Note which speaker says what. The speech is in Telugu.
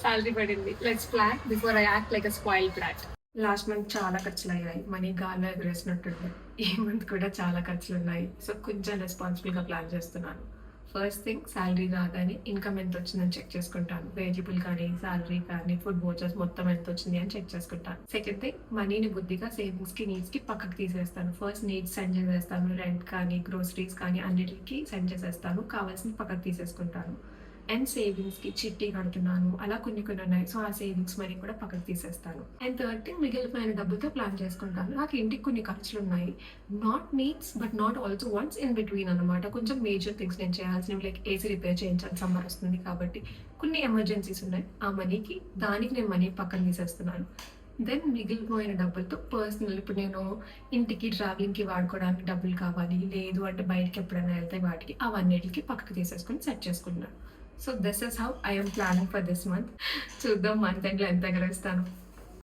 Speaker 1: సాలరీ పడింది. Let's plan before I act like a spoiled brought. Last month చాలా ఖర్చులు అయ్యాయి. మనీ గాల్లో ఎగరేసినట్టుంది. ఈ మంత్ కూడా చాలా ఖర్చులు ఉన్నాయి. సో కొంచెం రెస్పాన్సిబుల్గా ప్లాన్ చేస్తున్నాను. ఫస్ట్ థింగ్ శాలరీ రాగానే ఇన్కమ్ ఎంత వచ్చిందని చెక్ చేసుకుంటాను. వేజిబుల్ కానీ శాలరీ కానీ ఫుడ్ వోచర్స్ మొత్తం ఎంత వచ్చింది అని చెక్ చేసుకుంటాను. సెకండ్ థింగ్ మనీని బుద్ధిగా సేవింగ్స్కి నీడ్స్కి పక్కకు తీసేస్తాను. ఫస్ట్ నీడ్స్ సెండ్ చేసేస్తాను. రెంట్ కానీ గ్రోసరీస్ కానీ అన్నిటికి సెండ్ చేసేస్తాను. కావాల్సిన పక్కకు తీసేసుకుంటాను. అండ్ సేవింగ్స్కి చిట్టి కడుతున్నాను. అలా కొన్ని ఉన్నాయి. సో ఆ సేవింగ్స్ మనీ కూడా పక్కకు తీసేస్తాను. అండ్ థర్డ్ థింగ్ మిగిలిపోయిన డబ్బులతో ప్లాన్ చేసుకుంటాను. నాకు ఇంటికి కొన్ని ఖర్చులు ఉన్నాయి. Not needs but not also wants in between అనమాట. కొంచెం మేజర్ థింగ్స్ నేను చేయాల్సినవి లైక్ ఏసీ రిపేర్ చేయించాలి, సమ్మర్ వస్తుంది కాబట్టి కొన్ని ఎమర్జెన్సీస్ ఉన్నాయి. ఆ మనీకి దానికి నేను మనీ పక్కన తీసేస్తున్నాను. దెన్ మిగిలిపోయిన డబ్బులతో పర్సనల్ ఇప్పుడు నేను ఇంటికి ట్రావెలింగ్కి వాడుకోవడానికి డబ్బులు కావాలి, లేదు అంటే బయటకి ఎప్పుడైనా వెళ్తే వాటికి అవన్నిటికి పక్కకు తీసేసుకొని సెట్ చేసుకుంటున్నాను. So this is how I'm planning for this month. చూద్దాం మంత్ ఎండ్లో ఎంత ఎగరేస్తాను.